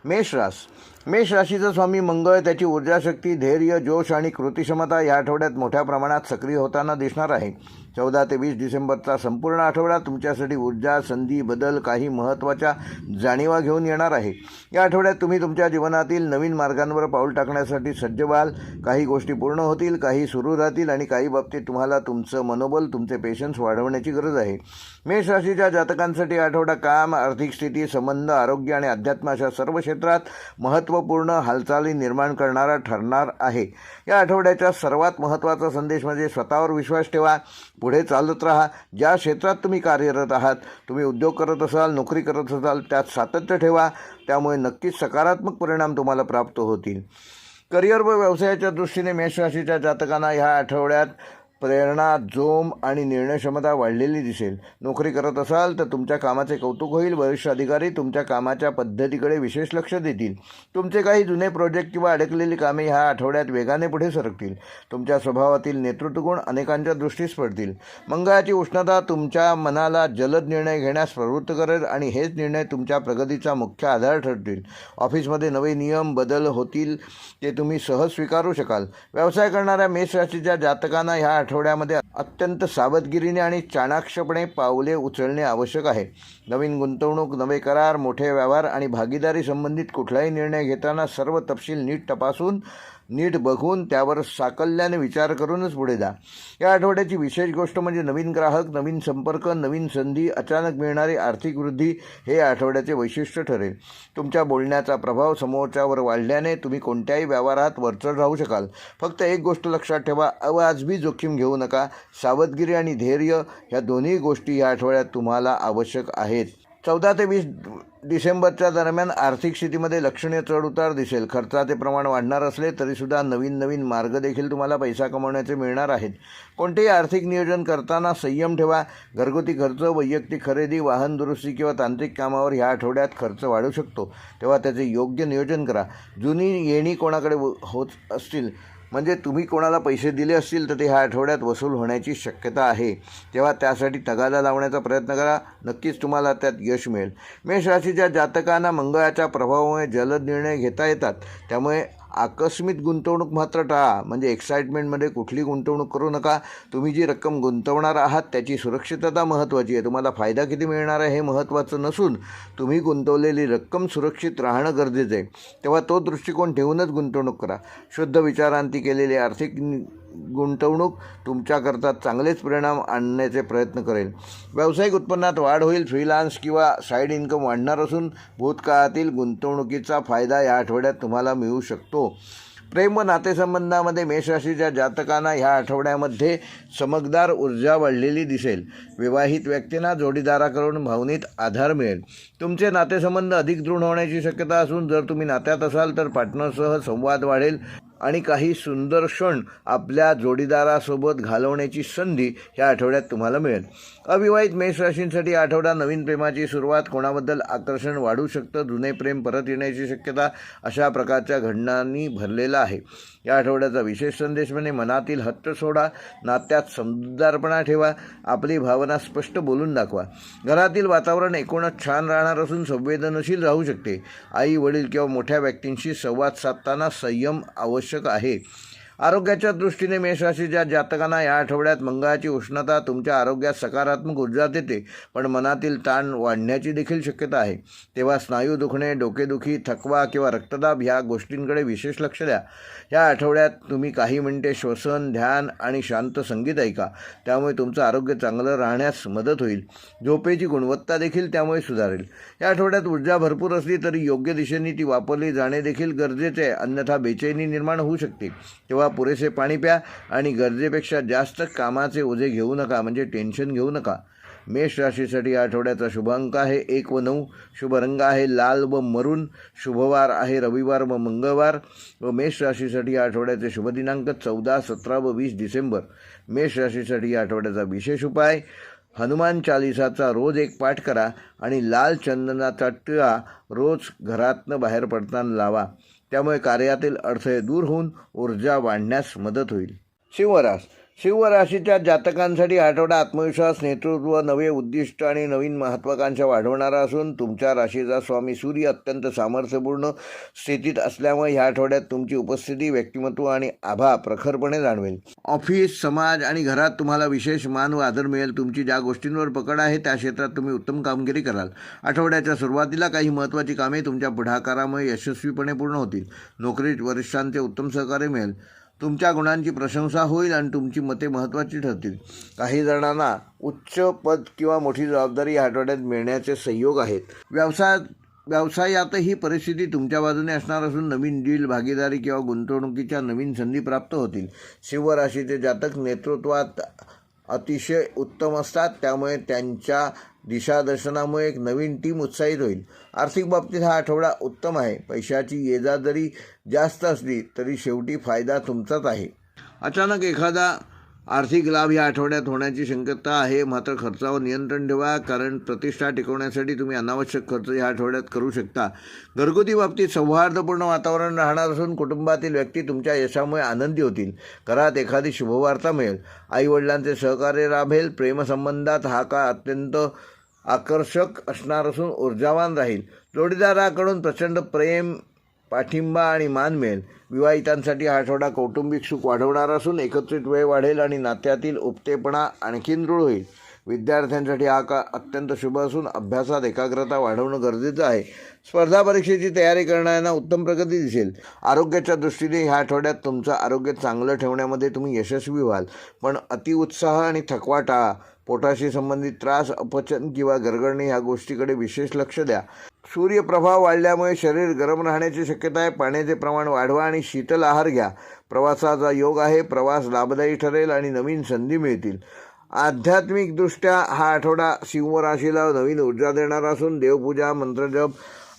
मेष राशीचा स्वामी मंगळ त्याची ऊर्जाशक्ती, धैर्य, जोश आणि कृतिक्षमता या आठवड्यात मोठ्या प्रमाणात सक्रिय होताना दिसणार आहे. 14 ते 20 डिसेंबरचा संपूर्ण आठवडा तुमच्यासाठी ऊर्जा, संधी, बदल, काही महत्त्वाच्या जाणीवा घेऊन येणार आहे. या आठवड्यात तुम्ही तुमच्या जीवनातील नवीन मार्गांवर पाऊल टाकण्यासाठी सज्ज व्हाल. काही गोष्टी पूर्ण होतील, काही सुरू राहतील आणि काही बाबतीत तुम्हाला तुमचं मनोबल, तुमचे पेशन्स वाढवण्याची गरज आहे. मेष राशीच्या जातकांसाठी आठवडा काम, आर्थिक स्थिती, संबंध, आरोग्य आणि अध्यात्म अशा सर्व क्षेत्रात महत्त्वपूर्ण हालचाली निर्माण करणारा ठरणार आहे. या आठवड्याचा सर्वात महत्त्वाचा संदेश म्हणजे स्वतःवर विश्वास ठेवा, पुढे चालत राहा. ज्या क्षेत्रात तुम्ही कार्यरत आहात, तुम्ही उद्योग करत असाल, नोकरी करत असाल, त्यात सातत्य ठेवा. त्यामुळे नक्कीच सकारात्मक परिणाम तुम्हाला प्राप्त होतील. करिअर व व्यवसायाच्या दृष्टीने मेष राशीच्या जातकांना ह्या आठवड्यात प्रेरणा, जोम आणि निर्णयक्षमता वाढलेली दिसेल. नोकरी करत असाल तर तुमच्या कामाचे कौतुक होईल. वरिष्ठ अधिकारी तुमच्या कामाच्या पद्धतीकडे विशेष लक्ष देतील. तुमचे काही जुने प्रोजेक्ट किंवा अडकलेली कामे ह्या आठवड्यात वेगाने पुढे सरकतील. तुमच्या स्वभावातील नेतृत्व गुण अनेकांच्या दृष्टीस पडतील. मंगळाची उष्णता तुमच्या मनाला जलद निर्णय घेण्यास प्रवृत्त करेल आणि हेच निर्णय तुमच्या प्रगतीचा मुख्य आधार ठरतील. ऑफिसमध्ये नवे नियम, बदल होतील, ते तुम्ही सहज स्वीकारू शकाल. व्यवसाय करणाऱ्या मेष राशीच्या जातकांना ह्या आठवड्यामध्ये अत्यंत सावधगिरीने आणि चाणाक्षपणे पावले उचलणे आवश्यक आहे. नवीन गुंतवणूक, नवे करार, मोठे व्यवहार आणि भागीदारी संबंधित कुठलाही निर्णय घेताना सर्व तपशील नीट बघून त्यावर साकल्याने विचार करूनच पुढे जा. या आठवड्याची विशेष गोष्ट म्हणजे नवीन ग्राहक, नवीन संपर्क, नवीन संधी, अचानक मिळणारी आर्थिक वृद्धी हे आठवड्याचे वैशिष्ट्य ठरेल. तुमच्या बोलण्याचा प्रभाव समोरच्यावर वाढल्याने तुम्ही कोणत्याही व्यवहारात वरचढ राहू शकाल. फक्त एक गोष्ट लक्षात ठेवा, अवाजवी जोखीम घेऊ नका. सावधगिरी आणि धैर्य ह्या दोन्ही गोष्टी या आठवड्यात तुम्हाला आवश्यक आहेत. 14 ते 20 डिसेंबरच्या दरम्यान आर्थिक स्थितीमध्ये लक्षणीय चढउतार दिसेल. खर्चाचे प्रमाण वाढणार असले तरीसुद्धा नवीन मार्ग देखील तुम्हाला पैसा कमवण्याचे मिळणार आहेत. कोणतेही आर्थिक नियोजन करताना संयम ठेवा. घरगुती खर्च, वैयक्तिक खरेदी, वाहन दुरुस्ती किंवा तांत्रिक कामावर ह्या आठवड्यात खर्च वाढू शकतो, तेव्हा त्याचे योग्य नियोजन करा. जुनी येणी कोणाकडे होत असतील, म्हणजे तुम्ही कोणाला पैसे दिले असतील तर ते ह्या आठवड्यात वसूल होण्याची शक्यता आहे, तेव्हा त्यासाठी तगादा लावण्याचा प्रयत्न करा. नक्कीच तुम्हाला त्यात यश मिळेल. मेष राशीच्या जातकांना मंगळाच्या प्रभावामुळे जलद निर्णय घेता येतात. त्यामुळे आकस्मिक गुंतवणूक मात्र टाळा. म्हणजे एक्साइटमेंटमध्ये कुठली गुंतवणूक करू नका. तुम्ही जी रक्कम गुंतवणार आहात त्याची सुरक्षितता महत्त्वाची आहे. तुम्हाला फायदा किती मिळणार आहे हे महत्त्वाचं नसून तुम्ही गुंतवलेली रक्कम सुरक्षित राहणं गरजेचं आहे. तेव्हा तो दृष्टिकोन ठेवूनच गुंतवणूक करा. शुद्ध विचारांती केलेली आर्थिक गुंतवणूक तुमच्याकरता चांगलेच परिणाम आणण्याचे प्रयत्न करेल. व्यावसायिक उत्पन्नात वाढ होईल. फ्रीलान्स किंवा साईड इन्कम वाढणार असून भूतकाळातील गुंतवणुकीचा फायदा या आठवड्यात तुम्हाला मिळू शकतो. प्रेम व नातेसंबंधामध्ये मेष राशीच्या जातकांना ह्या आठवड्यामध्ये चमकदार ऊर्जा वाढलेली दिसेल. विवाहित व्यक्तींना जोडीदाराकडून भावनिक आधार मिळेल. तुमचे नातेसंबंध अधिक दृढ होण्याची शक्यता असून जर तुम्ही नात्यात असाल तर पार्टनरसह संवाद वाढेल आणि काही सुंदर क्षण आपल्या जोडीदारासोबत घालवण्याची संधी ह्या आठवड्यात तुम्हाला मिळेल. अविवाहित मेष राशींसाठी आठवडा नवीन प्रेमाची सुरुवात, कोणाबद्दल आकर्षण वाढू शकतं, जुने प्रेम परत येण्याची शक्यता, अशा प्रकारच्या घटनांनी भरलेला आहे. या आठवड्याचा विशेष संदेश म्हणजे मनातील हट्ट सोडा, नात्यात समजूतदारपणा ठेवा, आपली भावना स्पष्ट बोलून दाखवा. घरातील वातावरण एकूणच छान राहणार असून संवेदनशील राहू शकते. आई, वडील किंवा मोठ्या व्यक्तींशी संवाद साधताना संयम आवश्यक आहे. आरोग्याच्या दृष्टीने मेष राशीच्या जातकांना या आठवड्यात मंगळाची उष्णता तुमच्या आरोग्यात सकारात्मक ऊर्जा देते, पण मनातील ताण वाढण्याची देखील शक्यता आहे. तेव्हा स्नायू दुखणे, डोकेदुखी, थकवा किंवा रक्तदाब ह्या गोष्टींकडे विशेष लक्ष द्या. या आठवड्यात तुम्ही काही मिनिटे श्वसन, ध्यान आणि शांत संगीत ऐका. त्यामुळे तुमचं आरोग्य चांगलं राहण्यास मदत होईल. झोपेची गुणवत्ता देखील त्यामुळे सुधारेल. या आठवड्यात ऊर्जा भरपूर असली तरी योग्य दिशेने ती वापरली जाणे देखील गरजेचे आहे, अन्यथा बेचैनी निर्माण होऊ शकते. तेव्हा पुरेसे पाणी प्या आणि गरजेपेक्षा जास्त कामाचे ओझे घेऊ नका, म्हणजे टेन्शन घेऊ नका. मेष राशीसाठी आठवड्याचा शुभ अंक आहे 1 व 9. शुभ रंग आहे लाल व मरून. शुभवार आहे रविवार व मंगळवार. व मेष राशीसाठी आठवड्याचे शुभ दिनांक 14, 17 व 20 डिसेंबर. मेष राशीसाठी आठवड्याचा विशेष उपाय, हनुमान चालिसाचा रोज एक पाठ करा आणि लाल चंदनाचा टिळा रोज घरातनं बाहेर पडताना लावा. त्यामुळे कार्यातील अडथळे दूर होऊन ऊर्जा वाढण्यास मदत होईल. सिंह राशीच्या जातकांसाठी हा आठवडा आत्मविश्वास, नेतृत्व, नवे उद्दिष्ट आणि नवीन महत्त्वाकांक्षा वाढवणारा असून तुमच्या राशीचा स्वामी सूर्य अत्यंत सामर्थ्यपूर्ण स्थितीत असल्यामुळे ह्या आठवड्यात तुमची उपस्थिती, व्यक्तिमत्व आणि आभा प्रखरपणे जाणवेल. ऑफिस, समाज आणि घरात तुम्हाला विशेष मान व आदर मिळेल. तुमची ज्या गोष्टींवर पकड आहे त्या क्षेत्रात तुम्ही उत्तम कामगिरी कराल. आठवड्याच्या सुरुवातीला काही महत्त्वाची कामे तुमच्या पुढाकारामुळे यशस्वीपणे पूर्ण होतील. नोकरीत वरिष्ठांचे उत्तम सहकार्य मिळेल. तुमच्या गुणांची प्रशंसा होईल आणि तुमची मते महत्त्वाची ठरतील. काही जणांना उच्च पद किंवा मोठी जबाबदारी या आठवड्यात मिळण्याचे संयोग आहेत. व्यवसायातही परिस्थिती तुमच्या बाजूने असणार असून नवीन डील, भागीदारी किंवा गुंतवणुकीच्या नवीन संधी प्राप्त होतील. सिंह राशीचे जातक नेतृत्वात अतिशय उत्तम असतात, त्यामुळे त्यांच्या दिशादर्शनामुळे एक नवीन टीम उत्साहित होईल. आर्थिक बाबतीत हा आठवडा उत्तम आहे. पैशाची ये-जा जरी जास्त असली तरी शेवटी फायदा तुमचाच आहे. अचानक एखादा आर्थिक लाभ या आठवड्यात होण्याची शक्यता आहे. मात्र खर्चावर नियंत्रण ठेवा, कारण प्रतिष्ठा टिकवण्यासाठी तुम्ही अनावश्यक खर्च या आठवड्यात करू शकता. घरगुती बाबतीत सौहार्दपूर्ण वातावरण राहणार असून कुटुंबातील व्यक्ती तुमच्या यशामुळे आनंदी होतील. घरात एखादी शुभवार्ता मिळेल. आईवडिलांचे सहकार्य लाभेल. प्रेमसंबंधात हा काळ अत्यंत आकर्षक असणार असून ऊर्जावान राहील. जोडीदाराकडून प्रचंड प्रेम, पाठिंबा आणि मान मिळेल. विवाहितांसाठी हा आठवडा कौटुंबिक सुख वाढवणार असून एकत्रित वेळ वाढेल आणि नात्यातील उपतेपणा आणखीन दृढ होईल. विद्यार्थ्यांसाठी हा काळ अत्यंत शुभ असून अभ्यासात एकाग्रता वाढवणं गरजेचं आहे. स्पर्धा परीक्षेची तयारी करणाऱ्यांना उत्तम प्रगती दिसेल. आरोग्याच्या दृष्टीने ह्या आठवड्यात तुमचं आरोग्य चांगलं ठेवण्यामध्ये तुम्ही यशस्वी व्हाल, पण अतिउत्साह आणि थकवा टाळा. पोटाशी संबंधित त्रास, अपचन किंवा गरगरणे ह्या गोष्टीकडे विशेष लक्ष द्या. सूर्यप्रभाव वाढल्यामुळे शरीर गरम राहण्याची शक्यता आहे. पाण्याचे प्रमाण वाढवा आणि शीतल आहार घ्या. प्रवासाचा योग आहे. प्रवास लाभदायी ठरेल आणि नवीन संधी मिळतील. आध्यात्मिकदृष्ट्या हा आठवडा सिंह राशीला नवीन ऊर्जा देणारा असून देवपूजा, मंत्रजप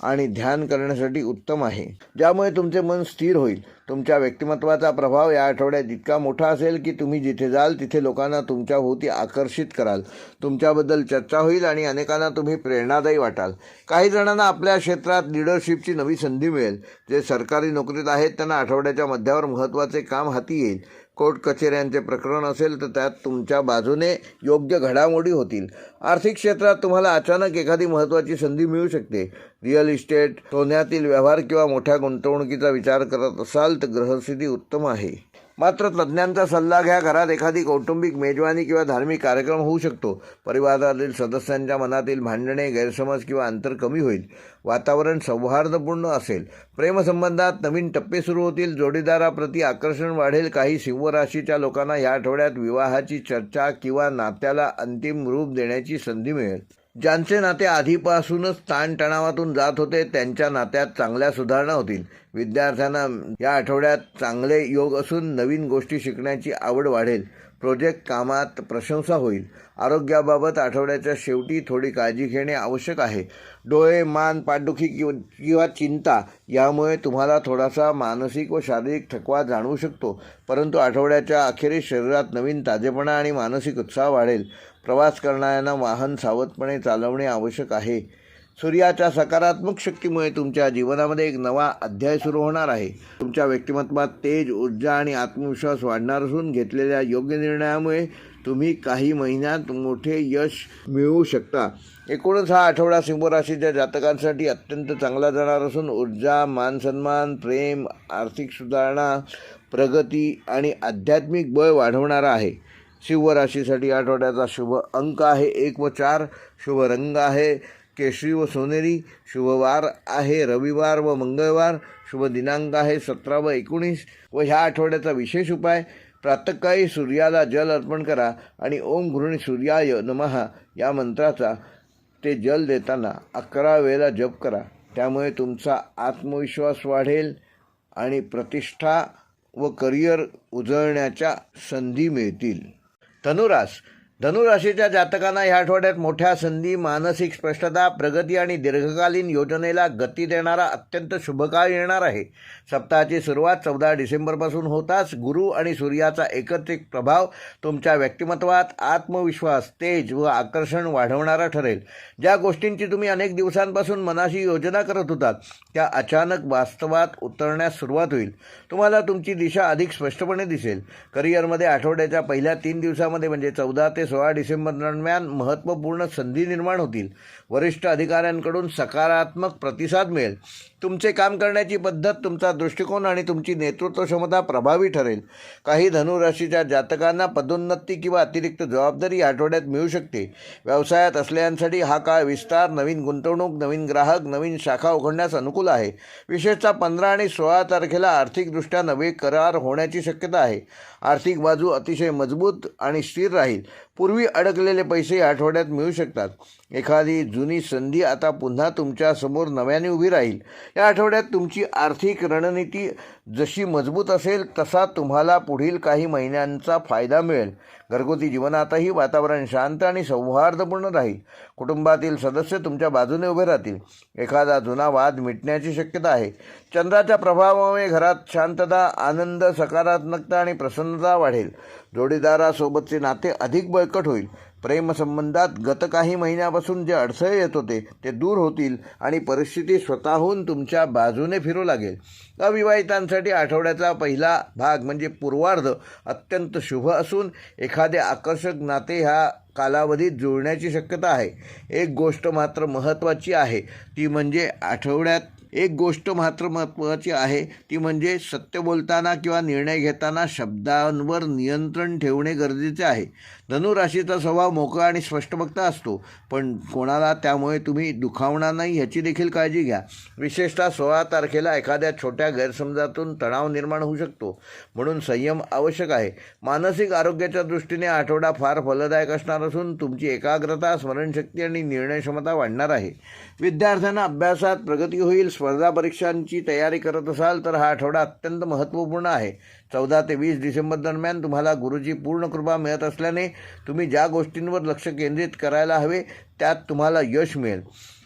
आणि ध्यान करण्यासाठी उत्तम आहे, ज्यामुळे तुमचे मन स्थिर होईल. तुमच्या व्यक्तिमत्वाचा प्रभाव या आठवड्यात इतका मोठा असेल की तुम्ही जिथे जाल तिथे लोकांना तुमच्याभोवती आकर्षित कराल. तुमच्याबद्दल चर्चा होईल आणि अनेकांना तुम्ही प्रेरणादायी वाटाल. काही जणांना आपल्या क्षेत्रात लिडरशिपची नवी संधी मिळेल. जे सरकारी नोकरीत आहेत त्यांना आठवड्याच्या मध्यावर महत्त्वाचे काम हाती येईल. कोर्ट कचेऱ्यांचे प्रकरण असेल तर त्यात तुमच्या बाजूने योग्य घडामोडी होतील. आर्थिक क्षेत्रात तुम्हाला अचानक एखादी महत्त्वाची संधी मिळू शकते. रिअल इस्टेट, सोन्यातील व्यवहार किंवा मोठ्या गुंतवणुकीचा विचार करत असाल तर ग्रहस्थिती उत्तम आहे. मात्र तज्ज्ञांचा सल्ला घ्या. घरात एखादी कौटुंबिक मेजवानी किंवा धार्मिक कार्यक्रम होऊ शकतो. परिवारातील सदस्यांच्या मनातील भांडणे, गैरसमज किंवा अंतर कमी होईल. वातावरण सौहार्दपूर्ण असेल. प्रेमसंबंधात नवीन टप्पे सुरू होतील. जोडीदाराप्रती आकर्षण वाढेल. काही सिंह राशीच्या लोकांना या आठवड्यात विवाहाची चर्चा किंवा नात्याला अंतिम रूप देण्याची संधी मिळेल. ज्यांचे नाते आधीपासूनच ताणतणावातून जात होते त्यांच्या नात्यात चांगल्या सुधारणा होतील. विद्यार्थ्यांना या आठवड्यात चांगले योग असून नवीन गोष्टी शिकण्याची आवड वाढेल. प्रोजेक्ट कामात प्रशंसा होईल. आरोग्याबाबत आठवड्याच्या शेवटी थोडी काळजी घेणे आवश्यक आहे. डोळे, मान, पाठदुखी किंवा चिंता यामुळे तुम्हाला थोडासा मानसिक व शारीरिक थकवा जाणवू शकतो, परंतु आठवड्याच्या अखेरीस शरीरात नवीन ताजेपणा आणि मानसिक उत्साह वाढेल. प्रवास करणाऱ्यांना वाहन सावधपणे चालवणे आवश्यक आहे. सूर्याच्या सकारात्मक शक्तीमुळे तुमच्या जीवनामध्ये एक नवा अध्याय सुरू होणार आहे. तुमच्या व्यक्तिमत्वात तेज, ऊर्जा आणि आत्मविश्वास वाढणार असून घेतलेल्या योग्य निर्णयामुळे तुम्ही काही महिन्यात मोठे यश मिळवू शकता. एकूणच हा आठवडा सिंह राशीच्या जातकांसाठी अत्यंत चांगला जाणार असून ऊर्जा, मानसन्मान, प्रेम, आर्थिक सुधारणा, प्रगती आणि आध्यात्मिक बळ वाढवणारा आहे. सिंह राशीसाठी आठवड्याचा शुभ अंक आहे 1 व 4. शुभ रंग आहे केशरी व सोनेरी. शुभ वार आहे रविवार व मंगळवार. शुभ दिनांक आहे 17 व 19. व ह्या आठवड्याचा विशेष उपाय, प्रातःकाळी सूर्याला जल अर्पण करा आणि ओम घृणी सूर्याय नमः या मंत्राचा ते जल देताना 11 वेळेला जप करा. त्यामुळे तुमचा आत्मविश्वास वाढेल आणि प्रतिष्ठा व करिअर उजळण्याच्या संधी मिळतील. धनुरास, धनुराशीच्या जातकांना या आठवड्यात मोठ्या संधी, मानसिक स्पष्टता, प्रगती आणि दीर्घकालीन योजनेला गती देणारा अत्यंत शुभ काळ येणार आहे. सप्ताहाची सुरुवात 14 डिसेंबरपासून होताच गुरु आणि सूर्याचा एकत्रित प्रभाव तुमच्या व्यक्तिमत्वात आत्मविश्वास, तेज व आकर्षण वाढवणारा ठरेल. ज्या गोष्टींची तुम्ही अनेक दिवसांपासून मनाशी योजना करत होतात त्या अचानक वास्तवात उतरण्यास सुरुवात होईल. तुम्हाला तुमची दिशा अधिक स्पष्टपणे दिसेल. करिअरमध्ये आठवड्याच्या पहिल्या 3 दिवसामध्ये म्हणजे 14 ते 16 डिसेंबर दरम्यान महत्त्वपूर्ण संधी निर्माण होतील. वरिष्ठ अधिकाऱ्यांकडून सकारात्मक प्रतिसाद मिळेल. तुमचे काम करण्याची पद्धत, तुमचा दृष्टिकोन आणि तुमची नेतृत्व क्षमता प्रभावी ठरेल. काही धनुराशीच्या जातकांना पदोन्नती किंवा अतिरिक्त जबाबदारी या आठवड्यात मिळू शकते. व्यवसायात असलेल्यांसाठी हा काळ विस्तार, नवीन गुंतवणूक, नवीन ग्राहक, नवीन शाखा उघडण्यास अनुकूल आहे. विशेषतः 15 आणि 16 तारखेला आर्थिकदृष्ट्या नवे करार होण्याची शक्यता आहे. आर्थिक बाजू अतिशय मजबूत आणि स्थिर राहील. पूर्वी अडकलेले पैसे या आठवड्यात मिळू शकतात. एखादी जुनी संधी आता पुन्हा तुमच्यासमोर नव्याने उभी राहील. या आठवड्यात तुमची आर्थिक रणनीती जशी मजबूत असेल तसा तुम्हाला पुढील काही महिन्यांचा फायदा मिळेल. घरगुती जीवनातही वातावरण शांत आणि सौहार्दपूर्ण राहील. कुटुंबातील सदस्य तुमच्या बाजूने उभे राहतील. एखादा जुना वाद मिटण्याची शक्यता आहे. चंद्राच्या प्रभावामुळे घरात शांतता, आनंद, सकारात्मकता आणि प्रसन्नता वाढेल. जोडीदारासोबतचे नाते अधिक बळकट होईल. प्रेमसंबंधात गत काही महिन्यापासून जे अडथळे येत होते ते दूर होतील आणि परिस्थिती स्वतःहून तुमच्या बाजूने फिरू लागेल. अविवाहितांसाठी आठवड्याचा पहिला भाग म्हणजे पूर्वार्ध अत्यंत शुभ असून एखादे आकर्षक नाते ह्या कालावधीत जुळण्याची शक्यता आहे. एक गोष्ट मात्र महत्त्वाची आहे ती म्हणजे सत्य बोलताना किंवा निर्णय घेताना शब्दांवर नियंत्रण ठेवणे गरजेचे आहे. धनुराशीचा स्वभाव मोकळा आणि स्पष्टवक्ता असतो, पण कोणाला त्यामुळे तुम्ही दुखावणार नाही याची देखील काळजी घ्या. विशेषतः 16 तारखेला एखाद्या छोट्या गैरसमजातून तणाव निर्माण होऊ शकतो, म्हणून संयम आवश्यक आहे. मानसिक आरोग्याच्या दृष्टीने आठवडा फार फलदायक असणार असून तुमची एकाग्रता, स्मरणशक्ती आणि निर्णय क्षमता वाढणार आहे. विद्यार्थ्यांना अभ्यासात प्रगती होईल. स्पर्धा परीक्षांची तयारी करत असाल तर हा आठवडा अत्यंत महत्त्वपूर्ण आहे. 14 ते 20 डिसेंबर दरम्यान तुम्हाला गुरुची पूर्ण कृपा मिळत असल्याने तुम्ही ज्या गोष्टींवर लक्ष केंद्रित करायला हवे त्यात तुम्हाला यश मिळेल.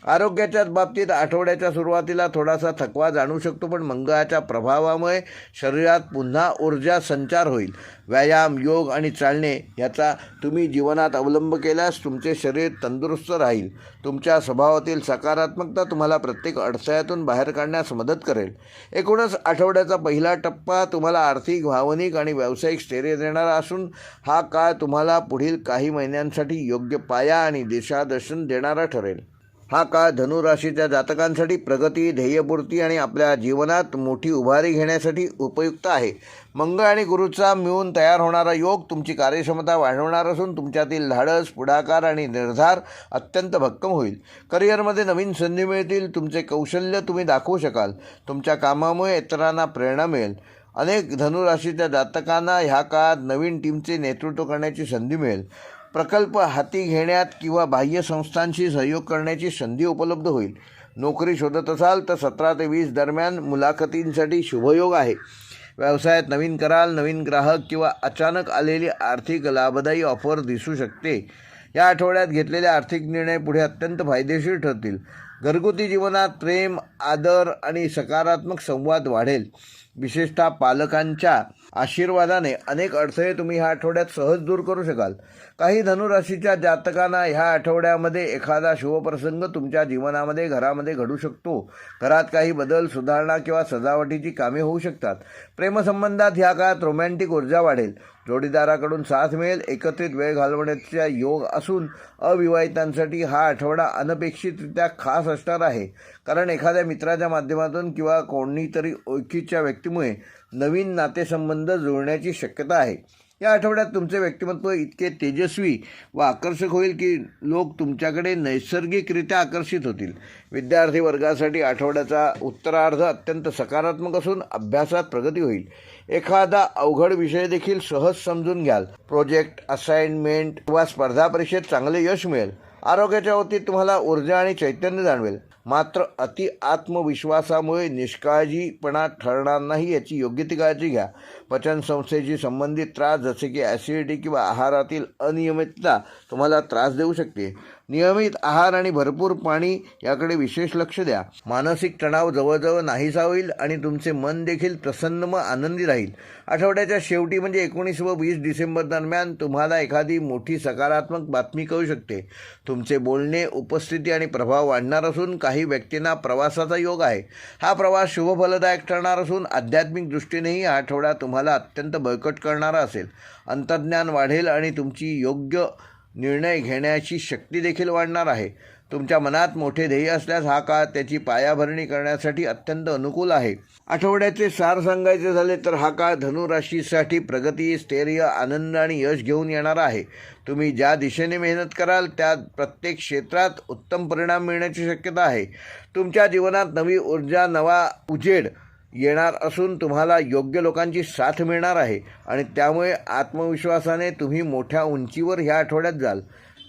आरोग्याच्याच बाबतीत आठवड्याच्या सुरुवातीला थोडासा थकवा जाणवू शकतो, पण मंगळाच्या प्रभावामुळे शरीरात पुन्हा ऊर्जा संचार होईल. व्यायाम, योग आणि चालणे याचा तुम्ही जीवनात अवलंब केल्यास तुमचे शरीर तंदुरुस्त राहील. तुमच्या स्वभावातील सकारात्मकता तुम्हाला प्रत्येक अडथळ्यातून बाहेर काढण्यास मदत करेल. एकूणच आठवड्याचा पहिला टप्पा तुम्हाला आर्थिक, भावनिक आणि व्यावसायिक स्थैर्य देणारा असून हा काळ तुम्हाला पुढील काही महिन्यांसाठी योग्य पाया आणि दिशादर्शन देणारा ठरेल. हा काळ धनुराशीच्या जातकांसाठी प्रगती, ध्येयपूर्ती आणि आपल्या जीवनात मोठी उभारी घेण्यासाठी उपयुक्त आहे. मंगळ आणि गुरुचा मिळून तयार होणारा योग तुमची कार्यक्षमता वाढवणार असून तुमच्यातील धाडस, पुढाकार आणि निर्धार अत्यंत भक्कम होईल. करिअरमध्ये नवीन संधी मिळतील. तुमचे कौशल्य तुम्ही दाखवू शकाल. तुमच्या कामामुळे इतरांना प्रेरणा मिळेल. अनेक धनुराशीच्या जातकांना ह्या काळात नवीन टीमचे नेतृत्व करण्याची संधी मिळेल. प्रकल्प हाती घेण्यात किंवा बाह्य संस्थांशी सहयोग करण्याची संधी उपलब्ध होईल. नोकरी शोधत असाल तर 17 ते 20 दरम्यान मुलाखतींसाठी शुभयोग आहे. व्यवसायात नवीन कराल, नवीन ग्राहक किंवा अचानक आलेली आर्थिक लाभदायी ऑफर दिसू शकते. या आठवड्यात घेतलेले आर्थिक निर्णय पुढे अत्यंत फायदेशीर ठरतील. घरगुती जीवनात प्रेम, आदर आणि सकारात्मक संवाद वाढेल. विशेषतः पालकांच्या आशीर्वादाने अनेक अडथळे तुम्ही ह्या आठवड्यात सहज दूर करू शकाल. काही धनुराशीच्या जातकांना ह्या आठवड्यामध्ये एखादा शुभप्रसंग तुमच्या जीवनामध्ये, घरामध्ये घडू शकतो. घरात काही बदल, सुधारणा किंवा सजावटीची कामे होऊ शकतात. प्रेमसंबंधात ह्या काळात रोमॅन्टिक ऊर्जा वाढेल. जोडीदाराकडून साथ मिळेल. एकत्रित वेळ घालवण्याचा योग असून अविवाहितांसाठी हा आठवडा अनपेक्षितरित्या खास असणार आहे, कारण एखाद्या मित्राच्या माध्यमातून किंवा कोणीतरी ओळखीच्या व्यक्तीमुळे नवीन नातेसंबंध जुळण्याची शक्यता आहे. या आठवड्यात तुमचे व्यक्तिमत्व इतके तेजस्वी व आकर्षक होईल की लोक तुमच्याकडे नैसर्गिकरित्या आकर्षित होतील. विद्यार्थी वर्गासाठी आठवड्याचा उत्तरार्ध अत्यंत सकारात्मक असून अभ्यासात प्रगती होईल. एखादा अवघड विषय देखील सहज समजून घ्याल. प्रोजेक्ट, असाइनमेंट किंवा स्पर्धा परीक्षेत चांगले यश मिळेल. आरोग्याच्या बाबतीत तुम्हाला ऊर्जा आणि चैतन्य जाणवेल. मात्र अति आत्मविश्वासामुळे निष्काळजीपणा ठरणार नाही याची योग्य ती काळजी घ्या. पचनसंस्थेशी संबंधित त्रास जसे की ॲसिडिटी किंवा आहारातील अनियमितता तुम्हाला त्रास देऊ शकते. नियमित आहार आणि भरपूर पाणी याकडे विशेष लक्ष द्या. मानसिक तणाव जवळजवळ नाहीसा होईल आणि तुमचे मन देखील प्रसन्न व आनंदी राहील. आठवड्याच्या शेवटी म्हणजे 19 व 20 डिसेंबर दरम्यान तुम्हाला एखादी मोठी सकारात्मक बातमी कळू शकते. तुमचे बोलणे, उपस्थिती आणि प्रभाव वाढणार असून काही व्यक्तींना प्रवासाचा योग आहे. हा प्रवास शुभफलदायक ठरणार असून आध्यात्मिक दृष्टीनेही हा आठवडा तुम्हाला अत्यंत बळकट करणारा असेल. अंतर्ज्ञान वाढेल आणि तुमची योग्य निर्णय घेण्याची शक्ती देखील वाढणार आहे. तुमच्या मनात मोठे ध्येय असल्यास हा काळ त्याची पायाभरणी करण्यासाठी अत्यंत अनुकूल आहे. आठवड्याचे सार सांगायचे झाले तर हा काळ धनु राशीसाठी प्रगती, स्थैर्य, आनंद आणि यश घेऊन येणारा आहे. तुम्ही ज्या दिशेने मेहनत कराल त्या प्रत्येक क्षेत्रात उत्तम परिणाम मिळण्याची शक्यता आहे. तुमच्या जीवनात नवी ऊर्जा, नवा उजेड येणार असून तुम्हाला योग्य लोकांची साथ मिळणार आहे आणि त्यामुळे आत्मविश्वासाने तुम्ही मोठ्या उंचीवर ह्या आठवड्यात जाल.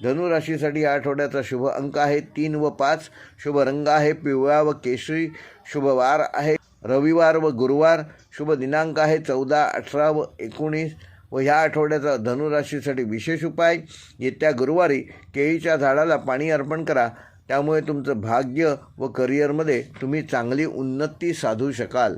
धनु राशीसाठी या आठवड्याचा शुभ अंक आहे 3 व 5. शुभ रंग आहे पिवळा व केशरी. शुभ वार आहे रविवार व गुरुवार. शुभ दिनांक आहे 14, 18 व 19. व ह्या आठवड्याचा धनु राशीसाठी विशेष उपाय, येत्या गुरुवारी केळीच्या झाडाला पाणी अर्पण करा. त्यामुळे तुमचं भाग्य व करिअरमध्ये तुम्ही चांगली उन्नती साधू शकाल.